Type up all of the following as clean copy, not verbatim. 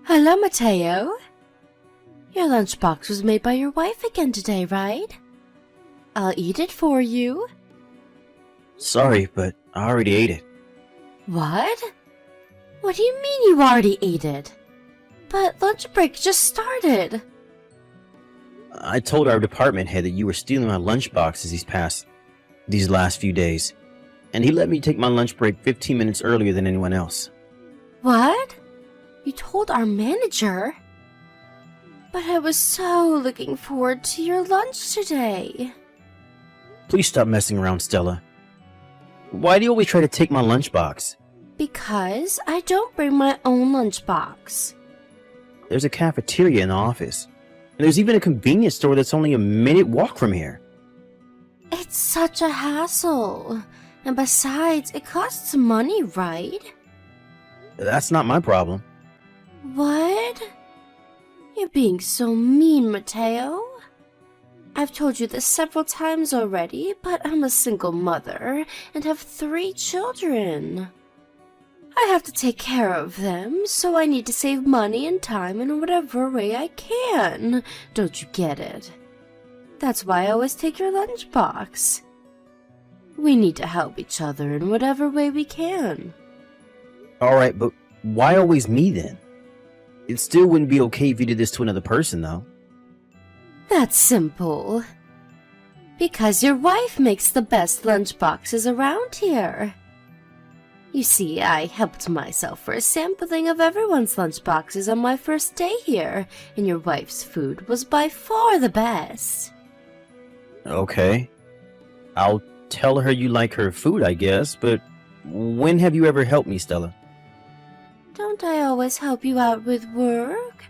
Hello, Mateo. Your lunchbox was made by your wife again today, right? I'll eat it for you. Sorry, but I already ate it. What? What do you mean you already ate it? But lunch break just started. I told our department head that you were stealing my lunchboxes these last few days, and he let me take my lunch break 15 minutes earlier than anyone else. What? You told our manager? But I was so looking forward to your lunch today. Please stop messing around, Stella. Why do you always try to take my lunchbox? Because I don't bring my own lunchbox. There's a cafeteria in the office, and there's even a convenience store that's only a minute walk from here. It's such a hassle. And besides, it costs money, right? That's not my problem. What? You're being so mean, Mateo. I've told you this several times already, but I'm a single mother and have 3 children. I have to take care of them, so I need to save money and time in whatever way I can. Don't you get it? That's why I always take your lunchbox. We need to help each other in whatever way we can. Alright, but why always me then? It still wouldn't be okay if you did this to another person, though. That's simple. Because your wife makes the best lunchboxes around here. You see, I helped myself for a sampling of everyone's lunchboxes on my first day here, and your wife's food was by far the best. Okay. I'll tell her you like her food, I guess, but when have you ever helped me, Stella? Don't I always help you out with work?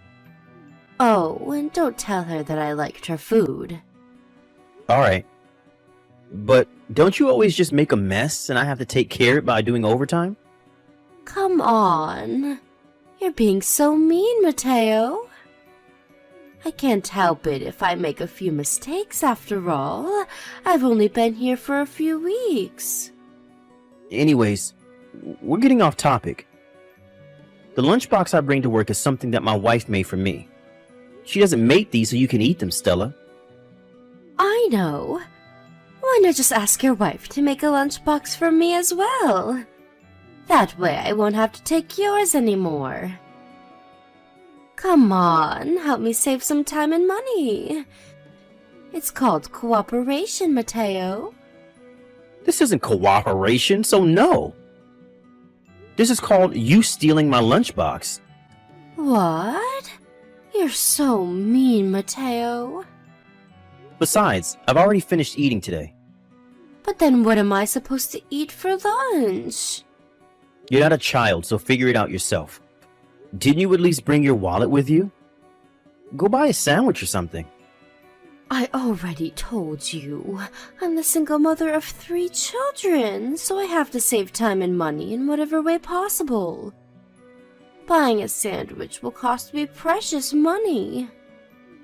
Oh, and don't tell her that I liked her food. Alright. But don't you always just make a mess and I have to take care of it by doing overtime? Come on. You're being so mean, Mateo. I can't help it if I make a few mistakes after all. I've only been here for a few weeks. Anyways, we're getting off topic. The lunchbox I bring to work is something that my wife made for me. She doesn't make these so you can eat them, Stella. I know. Why not just ask your wife to make a lunchbox for me as well? That way I won't have to take yours anymore. Come on, help me save some time and money. It's called cooperation, Mateo. This isn't cooperation, so no. This is called you stealing my lunchbox. What? You're so mean, Mateo. Besides, I've already finished eating today. But then what am I supposed to eat for lunch? You're not a child, so figure it out yourself. Didn't you at least bring your wallet with you? Go buy a sandwich or something. I already told you. I'm the single mother of 3 children, so I have to save time and money in whatever way possible. Buying a sandwich will cost me precious money.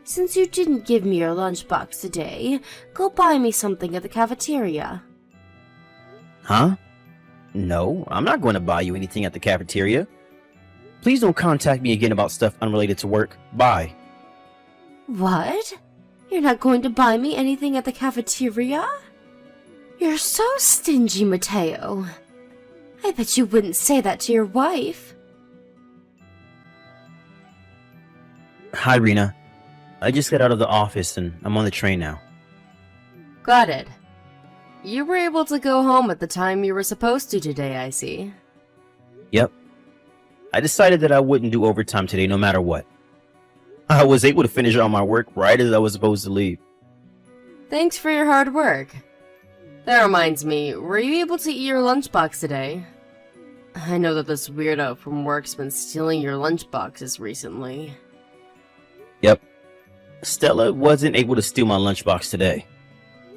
Since you didn't give me your lunchbox today, go buy me something at the cafeteria. Huh? No, I'm not going to buy you anything at the cafeteria. Please don't contact me again about stuff unrelated to work. Bye. What? You're not going to buy me anything at the cafeteria? You're so stingy, Mateo. I bet you wouldn't say that to your wife. Hi, Rena. I just got out of the office and I'm on the train now. Got it. You were able to go home at the time you were supposed to today, I see. Yep. I decided that I wouldn't do overtime today no matter what. I was able to finish all my work right as I was supposed to leave. Thanks for your hard work. That reminds me, were you able to eat your lunchbox today? I know that this weirdo from work's been stealing your lunchboxes recently. Yep. Stella wasn't able to steal my lunchbox today.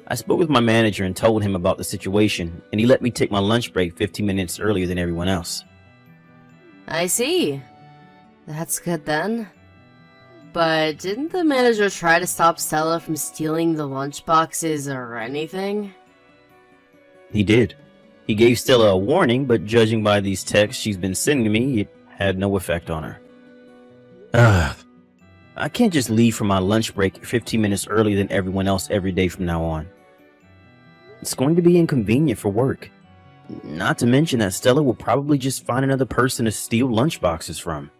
I spoke with my manager and told him about the situation, and he let me take my lunch break 15 minutes earlier than everyone else. I see. That's good then. But didn't the manager try to stop Stella from stealing the lunchboxes or anything? He did. He gave Stella a warning, but judging by these texts she's been sending me, it had no effect on her. Ugh. I can't just leave for my lunch break 15 minutes earlier than everyone else every day from now on. It's going to be inconvenient for work. Not to mention that Stella will probably just find another person to steal lunchboxes from.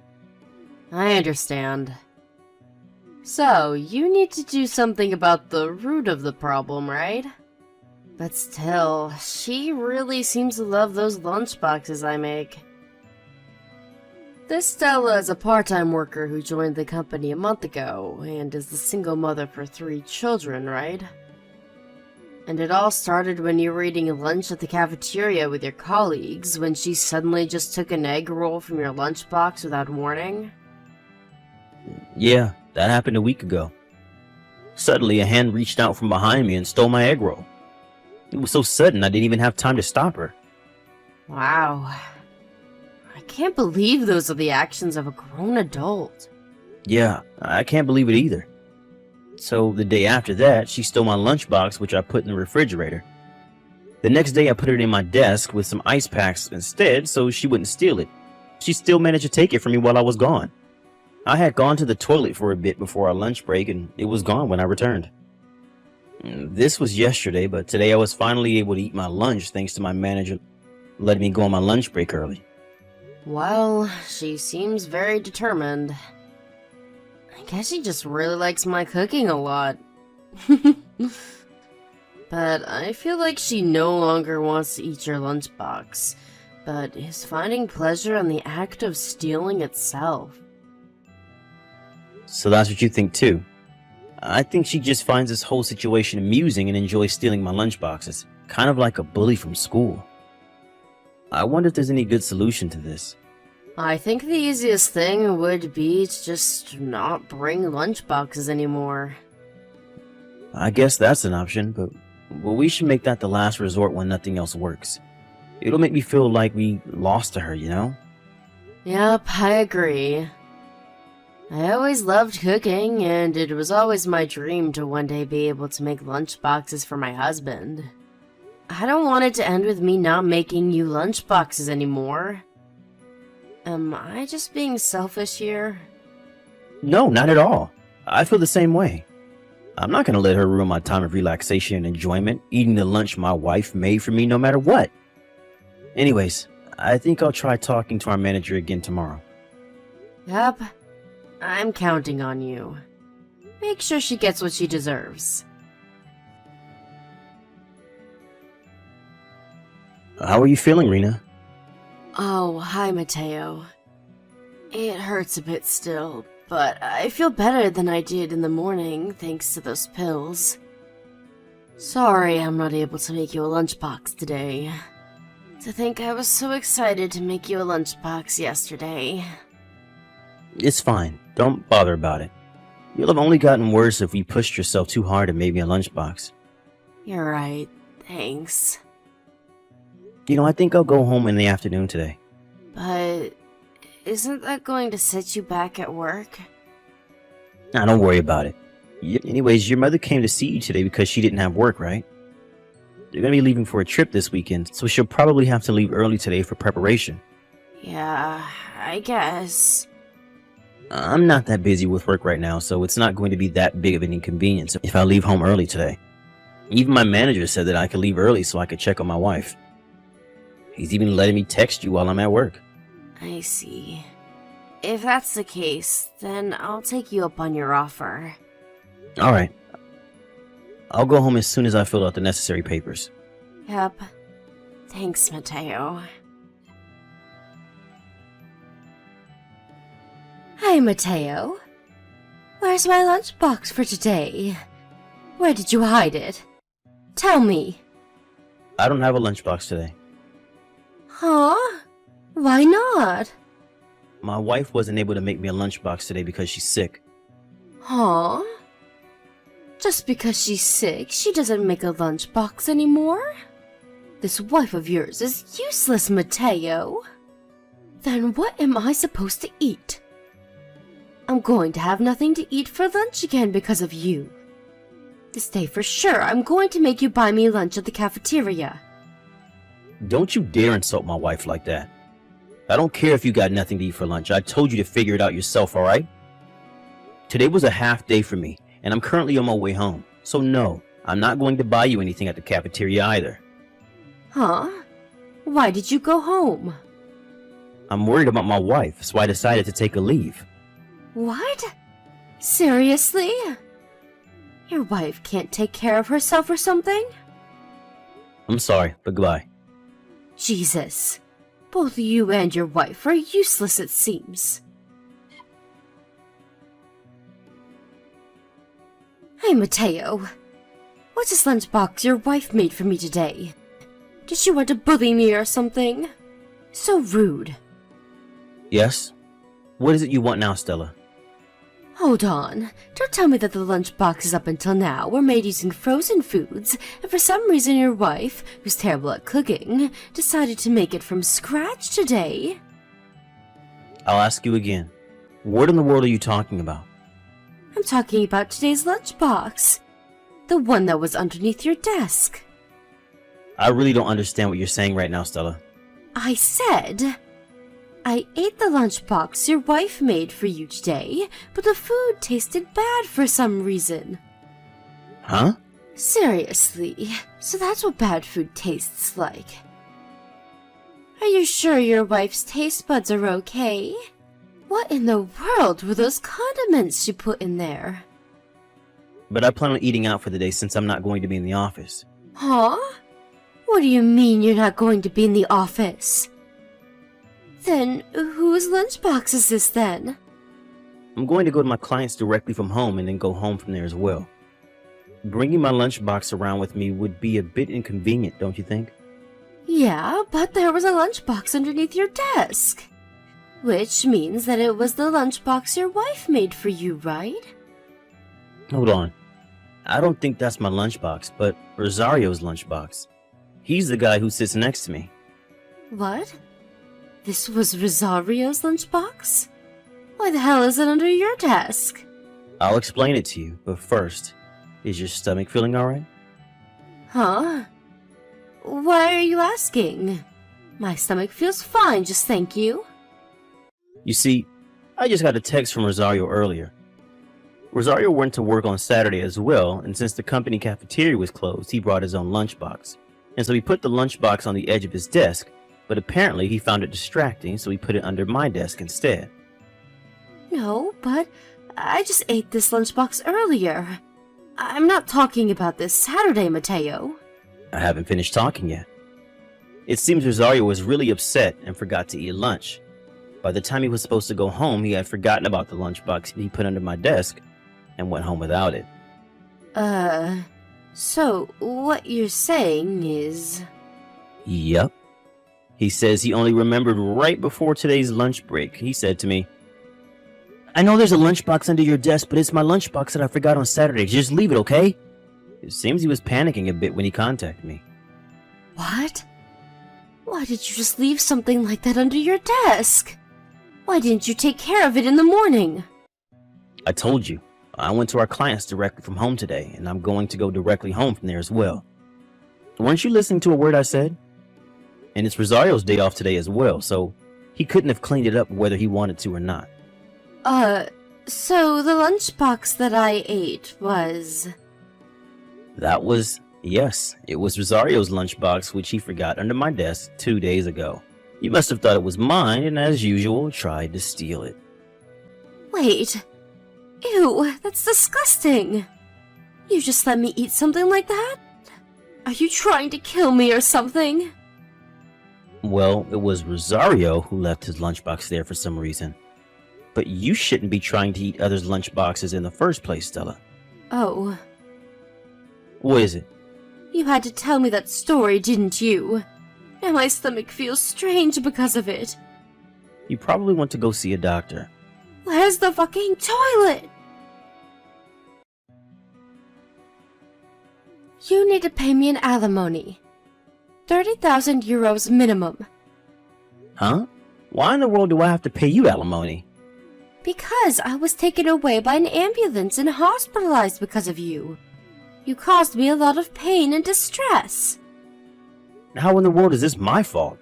I understand. So, you need to do something about the root of the problem, right? But still, she really seems to love those lunchboxes I make. This Stella is a part-time worker who joined the company a month ago, and is the single mother for 3 children, right? And it all started when you were eating lunch at the cafeteria with your colleagues, when she suddenly just took an egg roll from your lunchbox without warning? Yeah, that happened a week ago. Suddenly, a hand reached out from behind me and stole my egg roll. It was so sudden I didn't even have time to stop her. Wow. I can't believe those are the actions of a grown adult. Yeah, I can't believe it either. So the day after that, she stole my lunchbox, which I put in the refrigerator. The next day, I put it in my desk with some ice packs instead so she wouldn't steal it. She still managed to take it from me while I was gone. I had gone to the toilet for a bit before our lunch break, and it was gone when I returned. This was yesterday, but today I was finally able to eat my lunch thanks to my manager letting me go on my lunch break early. Well, she seems very determined. I guess she just really likes my cooking a lot. But I feel like she no longer wants to eat your lunchbox, but is finding pleasure in the act of stealing itself. So that's what you think too? I think she just finds this whole situation amusing and enjoys stealing my lunchboxes, kind of like a bully from school. I wonder if there's any good solution to this. I think the easiest thing would be to just not bring lunchboxes anymore. I guess that's an option, but we should make that the last resort when nothing else works. It'll make me feel like we lost to her, you know? Yep, I agree. I always loved cooking, and it was always my dream to one day be able to make lunchboxes for my husband. I don't want it to end with me not making you lunchboxes anymore. Am I just being selfish here? No, not at all. I feel the same way. I'm not gonna let her ruin my time of relaxation and enjoyment, eating the lunch my wife made for me no matter what. Anyways, I think I'll try talking to our manager again tomorrow. Yep, I'm counting on you. Make sure she gets what she deserves. How are you feeling, Rena? Oh, hi, Mateo. It hurts a bit still, but I feel better than I did in the morning thanks to those pills. Sorry I'm not able to make you a lunchbox today. To think I was so excited to make you a lunchbox yesterday. It's fine. Don't bother about it. You'll have only gotten worse if you pushed yourself too hard and made me a lunchbox. You're right, thanks. You know, I think I'll go home in the afternoon today. But isn't that going to set you back at work? Nah, don't worry about it. Anyways, your mother came to see you today because she didn't have work, right? They're gonna be leaving for a trip this weekend, so she'll probably have to leave early today for preparation. Yeah, I guess. I'm not that busy with work right now, so it's not going to be that big of an inconvenience if I leave home early today. Even my manager said that I could leave early so I could check on my wife. He's even letting me text you while I'm at work. I see. If that's the case, then I'll take you up on your offer. Alright. I'll go home as soon as I fill out the necessary papers. Yep. Thanks, Mateo. Hi, Mateo. Where's my lunchbox for today? Where did you hide it? Tell me. I don't have a lunchbox today. Huh? Why not? My wife wasn't able to make me a lunchbox today because she's sick. Huh? Just because she's sick, she doesn't make a lunchbox anymore? This wife of yours is useless, Mateo. Then what am I supposed to eat? I'm going to have nothing to eat for lunch again because of you. This day for sure, I'm going to make you buy me lunch at the cafeteria. Don't you dare insult my wife like that. I don't care if you got nothing to eat for lunch. I told you to figure it out yourself, alright? Today was a half day for me, and I'm currently on my way home. So no, I'm not going to buy you anything at the cafeteria either. Huh? Why did you go home? I'm worried about my wife, so I decided to take a leave. What? Seriously? Your wife can't take care of herself or something? I'm sorry, but goodbye. Jesus. Both you and your wife are useless, it seems. Hey, Mateo. What's this lunchbox your wife made for me today? Did she want to bully me or something? So rude. Yes? What is it you want now, Stella? Hold on. Don't tell me that the lunchboxes up until now were made using frozen foods, and for some reason your wife, who's terrible at cooking, decided to make it from scratch today? I'll ask you again. What in the world are you talking about? I'm talking about today's lunchbox. The one that was underneath your desk. I really don't understand what you're saying right now, Stella. I said... I ate the lunchbox your wife made for you today, but the food tasted bad for some reason. Huh? Seriously, so that's what bad food tastes like. Are you sure your wife's taste buds are okay? What in the world were those condiments she put in there? But I plan on eating out for the day since I'm not going to be in the office. Huh? What do you mean you're not going to be in the office? Then, whose lunchbox is this then? I'm going to go to my clients directly from home and then go home from there as well. Bringing my lunchbox around with me would be a bit inconvenient, don't you think? Yeah, but there was a lunchbox underneath your desk. Which means that it was the lunchbox your wife made for you, right? Hold on. I don't think that's my lunchbox, but Rosario's lunchbox. He's the guy who sits next to me. What? This was Rosario's lunchbox? Why the hell is it under your desk? I'll explain it to you, but first, is your stomach feeling alright? Huh? Why are you asking? My stomach feels fine, just thank you. You see, I just got a text from Rosario earlier. Rosario went to work on Saturday as well, and since the company cafeteria was closed, he brought his own lunchbox. And so he put the lunchbox on the edge of his desk, but apparently he found it distracting, so he put it under my desk instead. No, but I just ate this lunchbox earlier. I'm not talking about this Saturday, Mateo. I haven't finished talking yet. It seems Rosario was really upset and forgot to eat lunch. By the time he was supposed to go home, he had forgotten about the lunchbox he put under my desk and went home without it. So what you're saying is... Yep. He says he only remembered right before today's lunch break. He said to me, I know there's a lunchbox under your desk, but it's my lunchbox that I forgot on Saturday. Just leave it, okay? It seems he was panicking a bit when he contacted me. What? Why did you just leave something like that under your desk? Why didn't you take care of it in the morning? I told you, I went to our clients directly from home today, and I'm going to go directly home from there as well. Weren't you listening to a word I said? And it's Rosario's day off today as well, so he couldn't have cleaned it up whether he wanted to or not. So the lunchbox that I ate was... Yes, it was Rosario's lunchbox, which he forgot under my desk 2 days ago. You must have thought it was mine, and as usual, tried to steal it. Wait. Ew, that's disgusting. You just let me eat something like that? Are you trying to kill me or something? Well, it was Rosario who left his lunchbox there for some reason. But you shouldn't be trying to eat others' lunchboxes in the first place, Stella. Oh. What is it? You had to tell me that story, didn't you? Now my stomach feels strange because of it. You probably want to go see a doctor. Where's the fucking toilet? You need to pay me an alimony. 30,000 euros minimum. Huh? Why in the world do I have to pay you alimony? Because I was taken away by an ambulance and hospitalized because of you. You caused me a lot of pain and distress. How in the world is this my fault?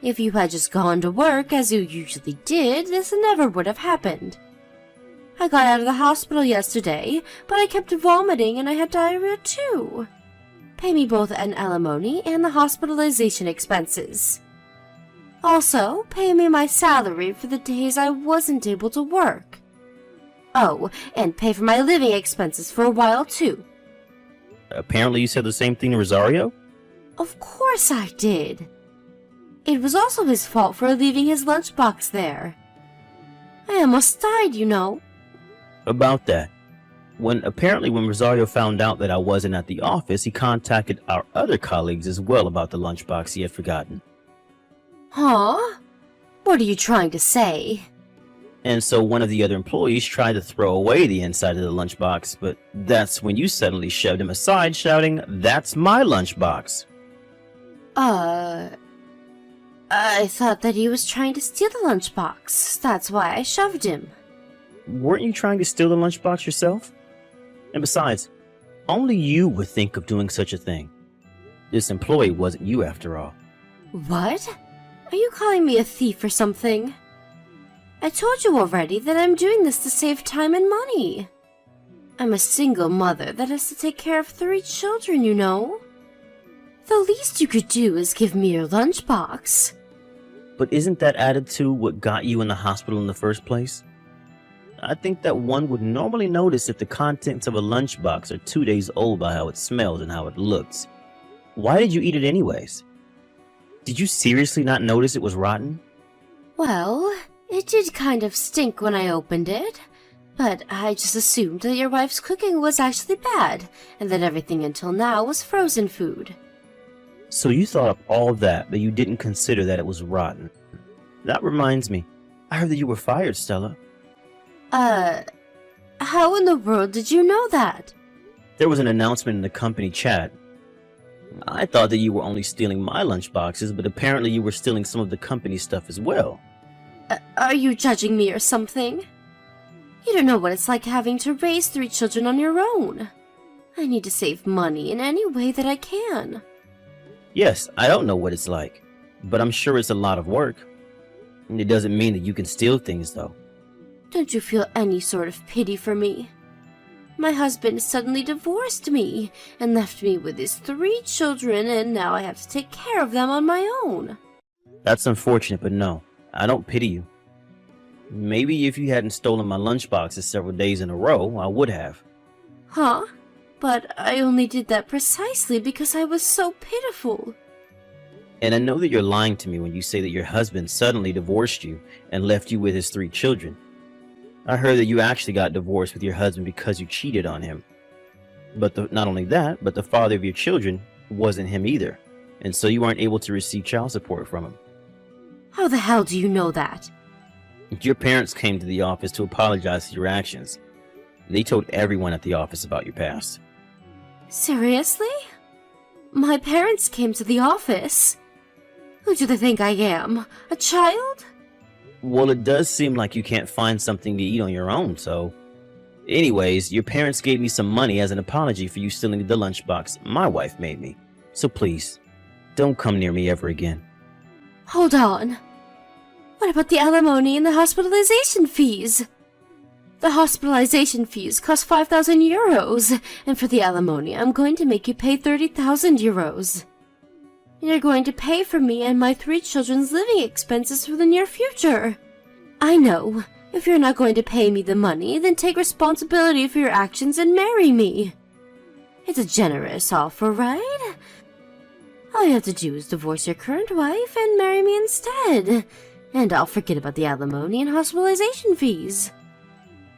If you had just gone to work as you usually did, this never would have happened. I got out of the hospital yesterday, but I kept vomiting and I had diarrhea too. Pay me both an alimony and the hospitalization expenses. Also, pay me my salary for the days I wasn't able to work. Oh, and pay for my living expenses for a while too. Apparently you said the same thing to Rosario? Of course I did. It was also his fault for leaving his lunchbox there. I almost died, you know. About that. When Rosario found out that I wasn't at the office, he contacted our other colleagues as well about the lunchbox he had forgotten. Huh? What are you trying to say? And so one of the other employees tried to throw away the inside of the lunchbox, but that's when you suddenly shoved him aside, shouting, "That's my lunchbox." I thought that he was trying to steal the lunchbox. That's why I shoved him. Weren't you trying to steal the lunchbox yourself? And besides, only you would think of doing such a thing. This employee wasn't you after all. What? Are you calling me a thief or something? I told you already that I'm doing this to save time and money. I'm a single mother that has to take care of 3 children, you know. The least you could do is give me your lunchbox. But isn't that attitude what got you in the hospital in the first place? I think that one would normally notice if the contents of a lunchbox are 2 days old by how it smells and how it looks. Why did you eat it anyways? Did you seriously not notice it was rotten? Well, it did kind of stink when I opened it, but I just assumed that your wife's cooking was actually bad, and that everything until now was frozen food. So you thought of all that, but you didn't consider that it was rotten. That reminds me, I heard that you were fired, Stella. How in the world did you know that? There was an announcement in the company chat. I thought that you were only stealing my lunchboxes, but apparently you were stealing some of the company stuff as well. Are you judging me or something? You don't know what it's like having to raise 3 children on your own. I need to save money in any way that I can. Yes, I don't know what it's like, but I'm sure it's a lot of work. It doesn't mean that you can steal things, though. Don't you feel any sort of pity for me? My husband suddenly divorced me and left me with his 3 children, and now I have to take care of them on my own. That's unfortunate, but no, I don't pity you. Maybe if you hadn't stolen my lunchboxes several days in a row, I would have. Huh? But I only did that precisely because I was so pitiful. And I know that you're lying to me when you say that your husband suddenly divorced you and left you with his 3 children. I heard that you actually got divorced with your husband because you cheated on him. But not only that, but the father of your children wasn't him either, and so you weren't able to receive child support from him. How the hell do you know that? Your parents came to the office to apologize for your actions. They told everyone at the office about your past. Seriously? My parents came to the office? Who do they think I am? A child? Well, it does seem like you can't find something to eat on your own, so... Anyways, your parents gave me some money as an apology for you stealing the lunchbox my wife made me. So please, don't come near me ever again. Hold on. What about the alimony and the hospitalization fees? The hospitalization fees cost 5,000 euros, and for the alimony, I'm going to make you pay 30,000 euros. You're going to pay for me and my 3 children's living expenses for the near future. I know. If you're not going to pay me the money, then take responsibility for your actions and marry me. It's a generous offer, right? All you have to do is divorce your current wife and marry me instead. And I'll forget about the alimony and hospitalization fees.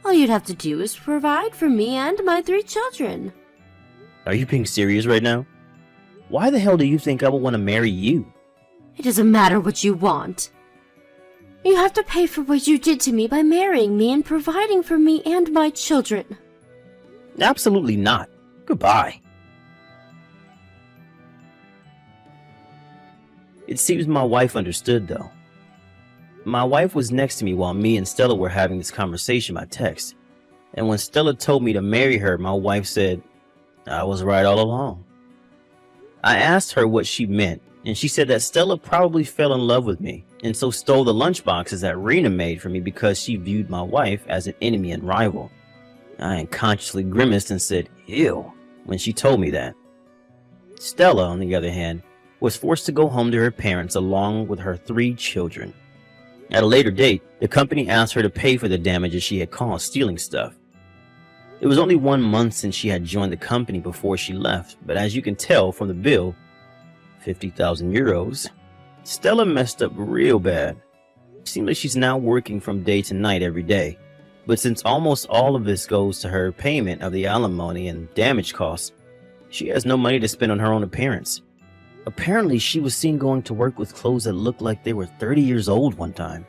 All you'd have to do is provide for me and my 3 children. Are you being serious right now? Why the hell do you think I would want to marry you? It doesn't matter what you want. You have to pay for what you did to me by marrying me and providing for me and my children. Absolutely not. Goodbye. It seems my wife understood, though. My wife was next to me while me and Stella were having this conversation by text. And when Stella told me to marry her, my wife said, I was right all along. I asked her what she meant, and she said that Stella probably fell in love with me, and so stole the lunchboxes that Rena made for me because she viewed my wife as an enemy and rival. I unconsciously grimaced and said, "Ew," when she told me that. Stella, on the other hand, was forced to go home to her parents along with her 3 children. At a later date, the company asked her to pay for the damages she had caused stealing stuff. It was only 1 month since she had joined the company before she left, but as you can tell from the bill, 50,000 euros, Stella messed up real bad. It seems like she's now working from day to night every day. But since almost all of this goes to her payment of the alimony and damage costs, she has no money to spend on her own appearance. Apparently, she was seen going to work with clothes that looked like they were 30 years old one time.